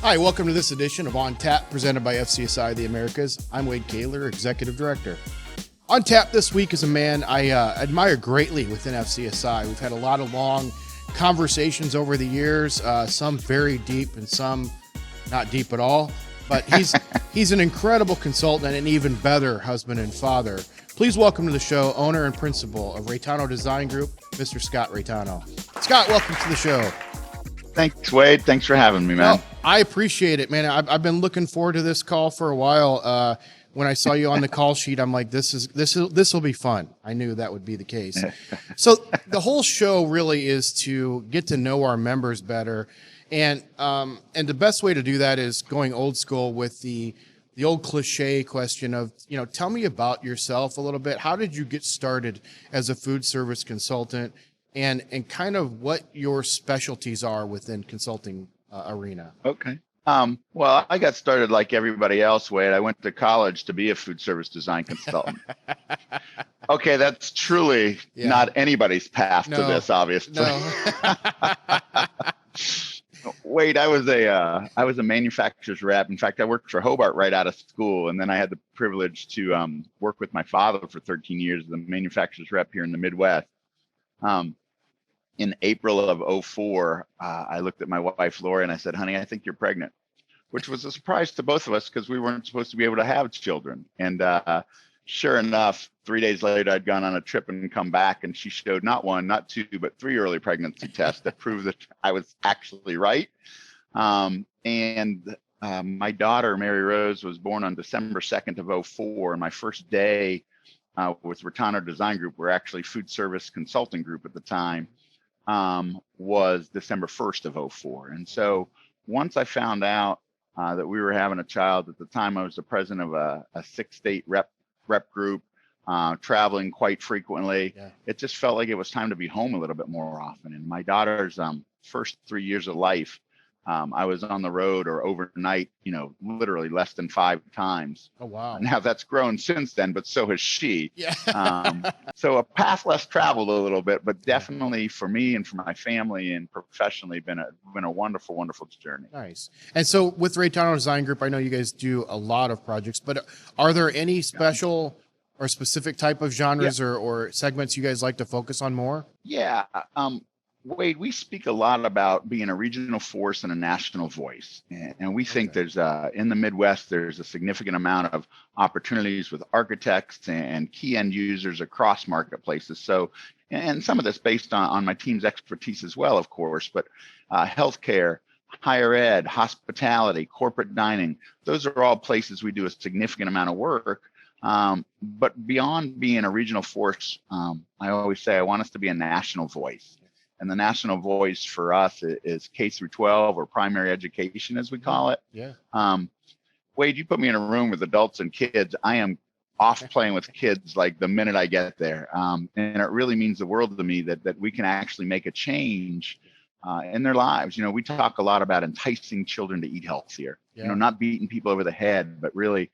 Hi, welcome to this edition of On Tap, presented by FCSI the Americas. I'm Wade Kaler, Executive Director. On Tap this week is a man I admire greatly within FCSI. We've had a lot of long conversations over the years, some very deep and some not deep at all. But he's an incredible consultant and an even better husband and father. Please welcome to the show, owner and principal of Reitano Design Group, Mr. Scott Reitano. Scott, welcome to the show. Thanks, Wade. Thanks for having me, man. Well, I appreciate it, man. I've been looking forward to this call for a while. When I saw you on the call sheet, I'm like, this will be fun. I knew that would be the case. So the whole show really is to get to know our members better, and the best way to do that is going old school with the old cliche question of, tell me about yourself a little bit. How did you get started as a food service consultant, and kind of what your specialties are within consulting arena? Okay. Well, I got started like everybody else, Wade. I went to college to be a food service design consultant. Okay, that's truly not anybody's path to this, obviously. No. Wade, I was a manufacturer's rep. In fact, I worked for Hobart right out of school, and then I had the privilege to work with my father for 13 years as a manufacturer's rep here in the Midwest. In April of 2004, I looked at my wife, Lori, and I said, honey, I think you're pregnant, which was a surprise to both of us because we weren't supposed to be able to have children. And sure enough, 3 days later, I'd gone on a trip and come back, and she showed not one, not two, but 3 early pregnancy tests that proved that I was actually right. My daughter, Mary Rose, was born on December 2nd of 2004, and my first day with Reitano Design Group, we're actually food service consulting group at the time, was December 1st of 2004. And so once I found out that we were having a child, at the time I was the president of a 6-state rep group, traveling quite frequently. It just felt like it was time to be home a little bit more often. And my daughter's first 3 years of life, I was on the road or overnight, literally less than 5 times. Oh, wow. Now that's grown since then, but so has she. Yeah. So a path less traveled a little bit, but definitely for me and for my family and professionally been a wonderful, wonderful journey. Nice. And so with Reitano Design Group, I know you guys do a lot of projects, but are there any special or specific type of genres or segments you guys like to focus on more? Yeah. Wade, we speak a lot about being a regional force and a national voice. And we think there's, in the Midwest, there's a significant amount of opportunities with architects and key end users across marketplaces. So, and some of this based on my team's expertise as well, of course, but healthcare, higher ed, hospitality, corporate dining, those are all places we do a significant amount of work. But beyond being a regional force, I always say I want us to be a national voice. And the national voice for us is K through 12 or primary education, as we call it. Yeah. Wade, you put me in a room with adults and kids, I am off playing with kids like the minute I get there. And it really means the world to me that we can actually make a change in their lives. We talk a lot about enticing children to eat healthier, not beating people over the head, but really,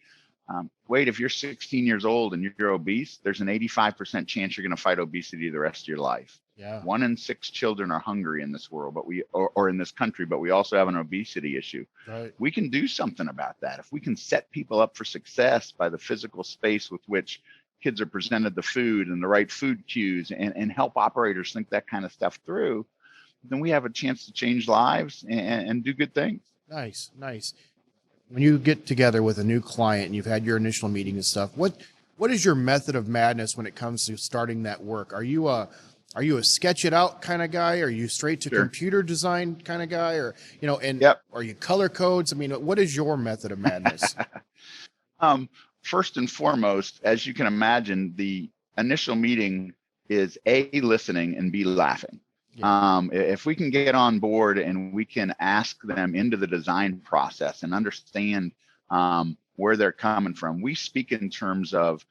Wade, if you're 16 years old and you're obese, there's an 85% chance you're going to fight obesity the rest of your life. Yeah. 1 in 6 children are hungry in this world, but or in this country, but we also have an obesity issue. Right. We can do something about that. If we can set people up for success by the physical space with which kids are presented the food and the right food cues and help operators think that kind of stuff through, then we have a chance to change lives and do good things. Nice. When you get together with a new client and you've had your initial meeting and stuff, what is your method of madness when it comes to starting that work? Are you a sketch it out kind of guy? Are you straight to computer design kind of guy? Or, are you color codes? I mean, what is your method of madness? First and foremost, as you can imagine, the initial meeting is A, listening, and B, laughing. Yeah. If we can get on board and we can ask them into the design process and understand where they're coming from, we speak in terms of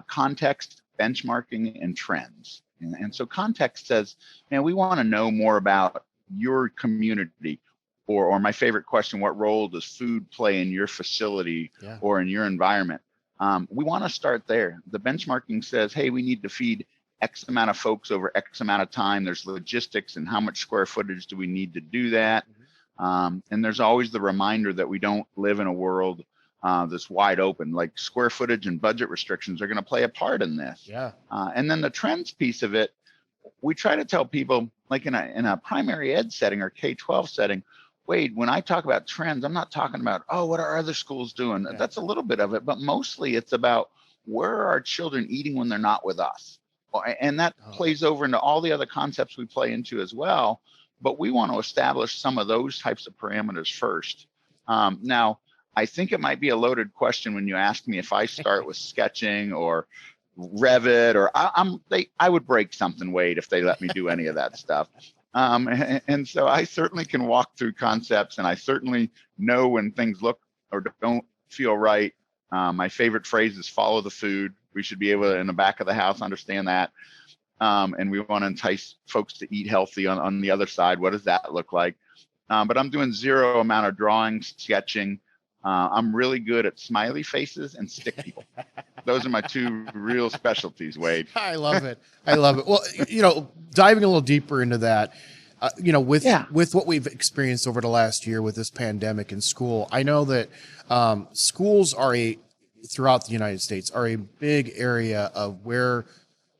context, benchmarking, and trends. And so context says, we want to know more about your community, or my favorite question, what role does food play in your facility or in your environment? We want to start there. The benchmarking says, hey, we need to feed X amount of folks over X amount of time. There's logistics and how much square footage do we need to do that. And there's always the reminder that we don't live in a world that's wide open. Like square footage and budget restrictions are going to play a part in this. Yeah. And then the trends piece of it, we try to tell people, like in a primary ed setting or K-12 setting, Wade, when I talk about trends, I'm not talking about, oh, what are other schools doing? Yeah. That's a little bit of it, but mostly it's about where are our children eating when they're not with us? And that plays over into all the other concepts we play into as well. But we want to establish some of those types of parameters first. Now, I think it might be a loaded question when you ask me if I start with sketching or Revit, or I would break something, Wade, if they let me do any of that stuff. And so I certainly can walk through concepts, and I certainly know when things look or don't feel right. My favorite phrase is follow the food. We should be able to, in the back of the house, understand that. And we want to entice folks to eat healthy on the other side. What does that look like? But I'm doing zero amount of drawing, sketching. I'm really good at smiley faces and stick people. Those are my two real specialties, Wade. I love it. I love it. Well, diving a little deeper into that, with what we've experienced over the last year with this pandemic in school, I know that schools throughout the United States are a big area of where,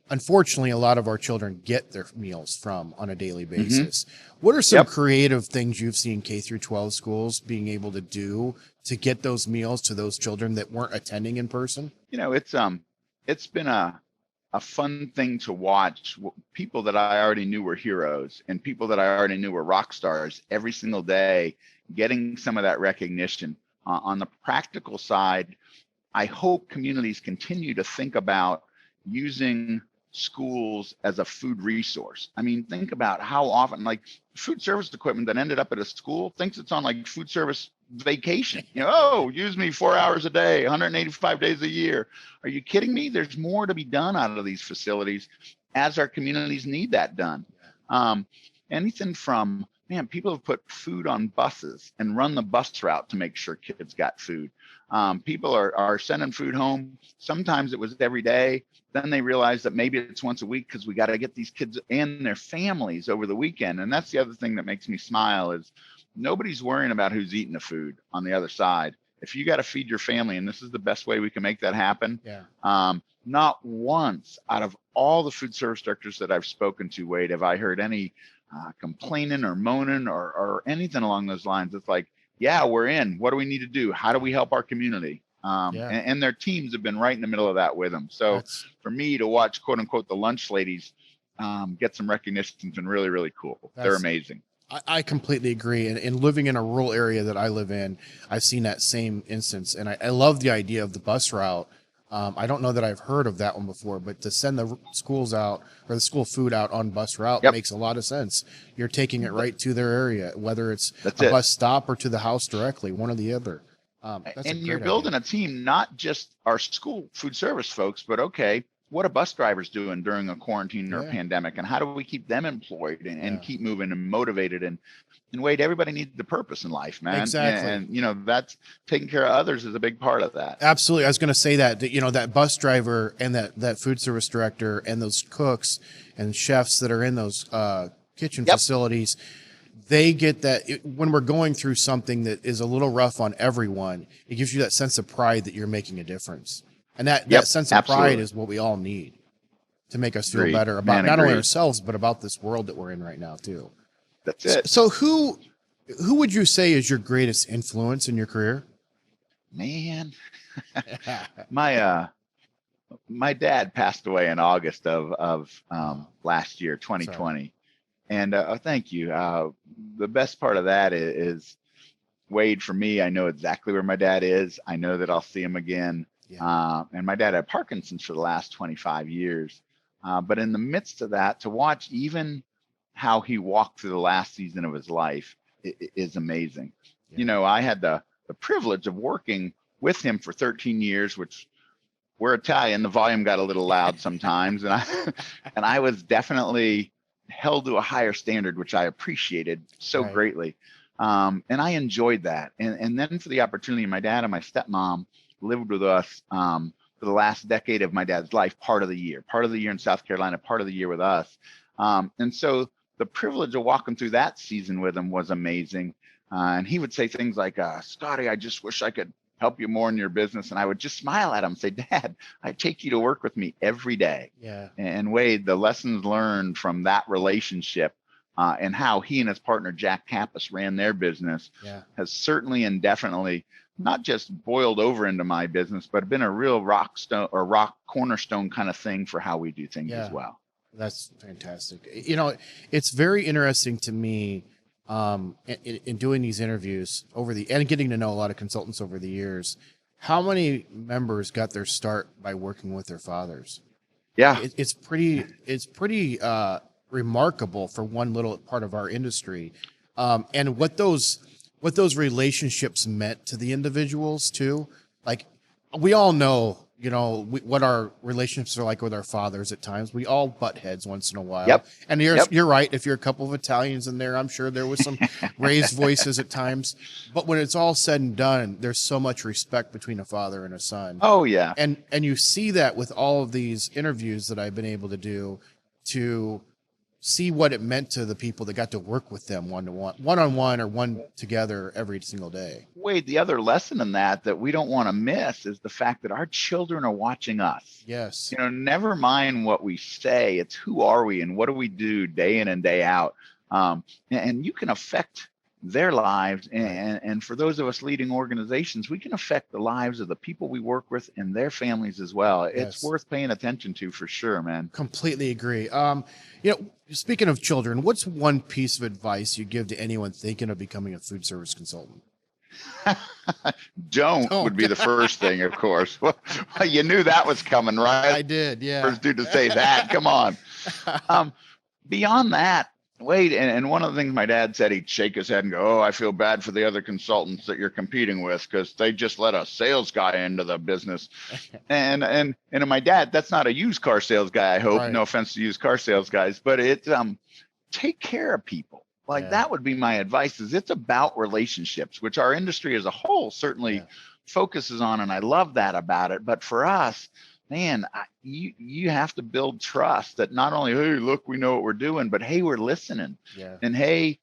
unfortunately, a lot of our children get their meals from on a daily basis. What are some creative things you've seen K through 12 schools being able to do to get those meals to those children that weren't attending in person? It's been a fun thing to watch. People that I already knew were heroes and people that I already knew were rock stars every single day, getting some of that recognition. On the practical side, I hope communities continue to think about using schools as a food resource. I mean, think about how often, like, food service equipment that ended up at a school thinks it's on like food service vacation. Use me 4 hours a day, 185 days a year. Are you kidding me? There's more to be done out of these facilities as our communities need that done. Anything from, people have put food on buses and run the bus route to make sure kids got food. People are sending food home. Sometimes it was every day. Then they realize that maybe it's once a week because we got to get these kids and their families over the weekend. And that's the other thing that makes me smile is nobody's worrying about who's eating the food on the other side. If you got to feed your family, and this is the best way we can make that happen. Not once out of all the food service directors that I've spoken to, Wade, have I heard any complaining or moaning or anything along those lines. It's like, yeah, we're in. What do we need to do? How do we help our community? And their teams have been right in the middle of that with them. So for me to watch, quote unquote, the lunch ladies get some recognition has been really, really cool. They're amazing. I completely agree. And living in a rural area that I live in, I've seen that same instance. And I love the idea of the bus route. I don't know that I've heard of that one before, but to send the schools out or the school food out on bus route makes a lot of sense. You're taking it right to their area, whether it's bus stop or to the house directly, one or the other. And you're building a team, not just our school food service folks, but what are bus drivers doing during a quarantine or a pandemic, and how do we keep them employed and keep moving and motivated? And Wade, everybody needs the purpose in life, man. Exactly. And that's taking care of others is a big part of that. Absolutely. I was going to say that that bus driver and that food service director and those cooks and chefs that are in those kitchen facilities, they get that when we're going through something that is a little rough on everyone, it gives you that sense of pride that you're making a difference. And that sense of pride is what we all need to make us feel better about not only ourselves, but about this world that we're in right now too. That's it. So who would you say is your greatest influence in your career? Man, my dad passed away in August of last year, 2020. Sorry. And thank you. The best part of that is Wade, for me, I know exactly where my dad is. I know that I'll see him again. And my dad had Parkinson's for the last 25 years. But in the midst of that, to watch even how he walked through the last season of his life is amazing. I had the privilege of working with him for 13 years, which we're Italian. The volume got a little loud sometimes. And I was definitely held to a higher standard, which I appreciated so greatly. And I enjoyed that. And then for the opportunity, my dad and my stepmom lived with us for the last decade of my dad's life, part of the year in South Carolina, part of the year with us. And so the privilege of walking through that season with him was amazing. And he would say things like, Scotty, I just wish I could help you more in your business. And I would just smile at him and say, Dad, I take you to work with me every day. Yeah. And Wade, the lessons learned from that relationship and how he and his partner, Jack Kappas, ran their business has certainly and definitely not just boiled over into my business, but been a real rock cornerstone kind of thing for how we do things as well. That's fantastic. You know, it's very interesting to me in doing these interviews and getting to know a lot of consultants over the years, how many members got their start by working with their fathers. Yeah. It's pretty remarkable for one little part of our industry. And what those relationships meant to the individuals too. Like, we all know, you know, what our relationships are like with our fathers at times. We all butt heads once in a while. Yep. And you're right. If you're a couple of Italians in there, I'm sure there was some raised voices at times. But when it's all said and done, there's so much respect between a father and a son. Oh, yeah. And you see that with all of these interviews that I've been able to do, to see what it meant to the people that got to work with them one-on-one or one together every single day. Wade, the other lesson in that we don't want to miss is the fact that our children are watching us. Yes. You know, never mind what we say, it's who are we and what do we do day in and day out. And you can affect their lives. And for those of us leading organizations, we can affect the lives of the people we work with and their families as well. It's worth paying attention to for sure, man. Completely agree. You know, speaking of children, what's one piece of advice you give to anyone thinking of becoming a food service consultant? Don't would be the first thing, of course. Well, you knew that was coming, right? I did, yeah. First dude to say that. Come on. Beyond that, Wade, and one of the things my dad said, he'd shake his head and go, oh, I feel bad for the other consultants that you're competing with because they just let a sales guy into the business. And my dad, that's not a used car sales guy, I hope. Right. No offense to used car sales guys, but it's take care of people. Like that would be my advice, is it's about relationships, which our industry as a whole certainly focuses on. And I love that about it. But for us, man, you have to build trust that not only, hey, look, we know what we're doing, but hey, we're listening. Yeah. And hey,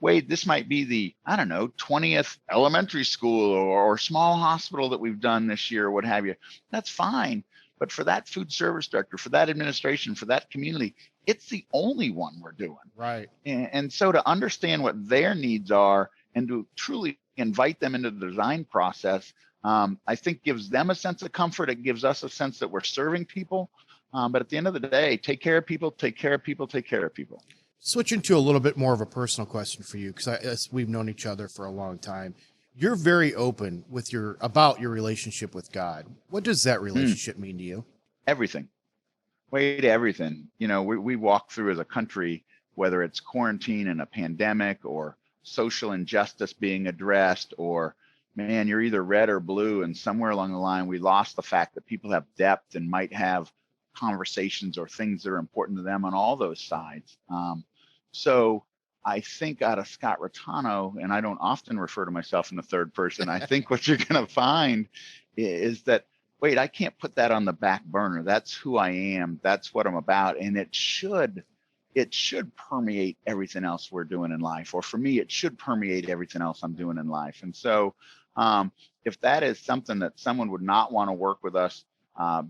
Wade, this might be the, I don't know, 20th elementary school or small hospital that we've done this year or what have you. That's fine. But for that food service director, for that administration, for that community, it's the only one we're doing. Right. And so to understand what their needs are and to truly invite them into the design process, I think gives them a sense of comfort. It gives us a sense that we're serving people. But at the end of the day, take care of people, take care of people, take care of people. Switching to a little bit more of a personal question for you, because we've known each other for a long time. You're very open with about your relationship with God. What does that relationship mean to you? Everything. Wait, everything. You know, we walk through as a country, whether it's quarantine and a pandemic or social injustice being addressed, or man, you're either red or blue, and somewhere along the line, we lost the fact that people have depth and might have conversations or things that are important to them on all those sides. So I think out of Scott Reitano, and I don't often refer to myself in the third person, I think what you're going to find is that, wait, I can't put that on the back burner. That's who I am. That's what I'm about. And it should permeate everything else we're doing in life. Or for me, it should permeate everything else I'm doing in life. And so if that is something that someone would not want to work with us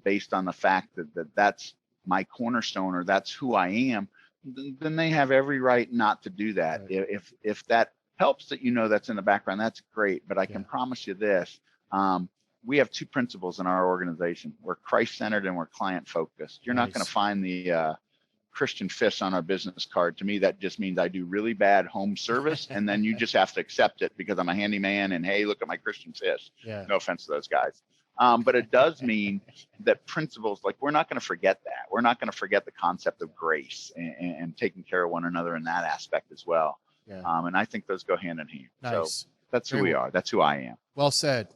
based on the fact that that's my cornerstone or that's who I am, then they have every right not to do that. Right. If that helps that that's in the background, that's great. But I can promise you this, we have two principles in our organization. We're Christ-centered and we're client-focused. You're not going to find the Christian fish on our business card. To me, that just means I do really bad home service, and then you just have to accept it because I'm a handyman and hey, look at my Christian fish. Yeah. No offense to those guys. But it does mean that principles, like we're not going to forget that. We're not going to forget the concept of grace and taking care of one another in that aspect as well. Yeah. And I think those go hand in hand. Nice. So that's who we are. That's who I am. Well said,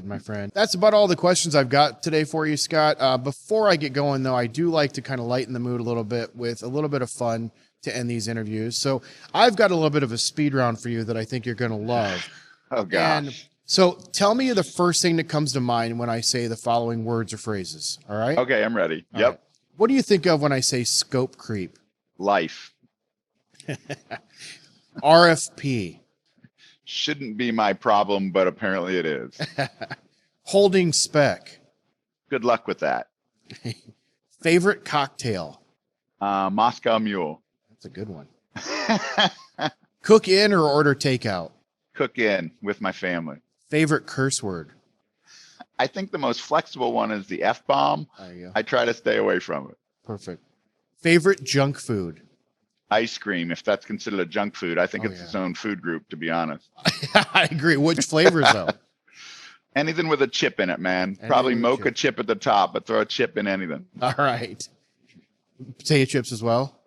my friend. That's about all the questions I've got today for you, Scott. Before I get going, though, I do like to kind of lighten the mood a little bit with a little bit of fun to end these interviews. So I've got a little bit of a speed round for you that I think you're going to love. Oh, gosh. And so tell me the first thing that comes to mind when I say the following words or phrases. All right? Okay, I'm ready. All yep. Right. What do you think of when I say scope creep? Life. RFP. Shouldn't be my problem, but apparently it is. Holding spec. Good luck with that. Favorite cocktail. Moscow Mule. That's a good one. Cook in or order takeout. Cook in with my family. Favorite curse word. I think the most flexible one is the F-bomb. There you go. I try to stay away from it. Perfect. Favorite junk food. Ice cream, if that's considered a junk food. I think Oh, it's yeah. its own food group, to be honest. I agree. Which flavors though? Anything with a chip in it, man. Anything Probably with a mocha chip. chip at the top, but throw a chip in anything. All right. Potato chips as well.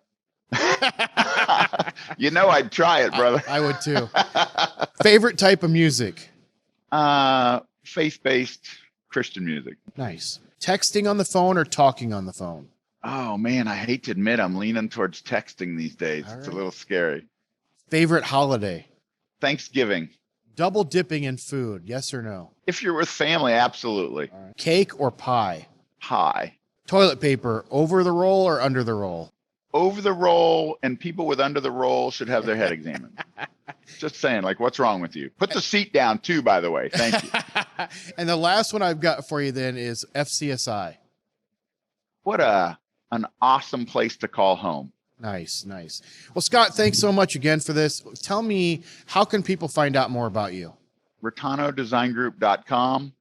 You know I'd try it, brother. I would too. Favorite type of music. Faith-based Christian music. Nice. Texting on the phone or talking on the phone. Oh man, I hate to admit I'm leaning towards texting these days. All It's right. a little scary. Favorite holiday. Thanksgiving. Double dipping in food. Yes or no? If you're with family, absolutely. All right. Cake or pie. Pie. Toilet paper over the roll or under the roll. Over the roll, and people with under the roll should have their head examined. Just saying, like, what's wrong with you? Put the seat down too, by the way. Thank you. And the last one I've got for you then is FCSI. What an awesome place to call home. Nice, nice. Well, Scott, thanks so much again for this. Tell me, how can people find out more about you? RayTonoDesignGroup.com.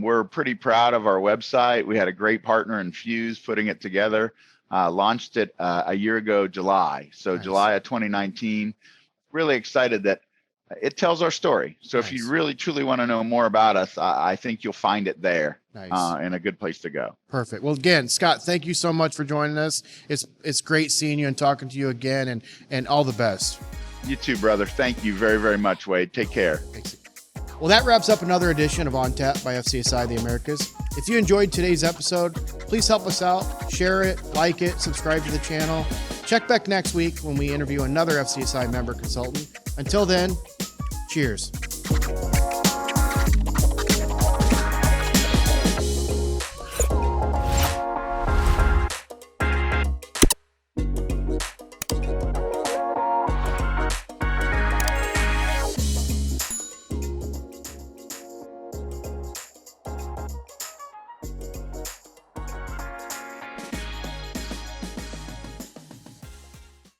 We're pretty proud of our website. We had a great partner in Fuse putting it together. Launched it a year ago, July. So Nice. July of 2019. Really excited that it tells our story. So if Nice. you really truly want to know more about us, I think you'll find it there. Nice. And a good place to go. Perfect. Well, again, Scott, thank you so much for joining us. It's great seeing you and talking to you again, and all the best. You too, brother. Thank you very, very much, Wade. Take care. Thanks. Well, that wraps up another edition of On Tap by FCSI The Americas. If you enjoyed today's episode, please help us out, share it, like it, subscribe to the channel. Check back next week when we interview another FCSI member consultant. Until then, cheers.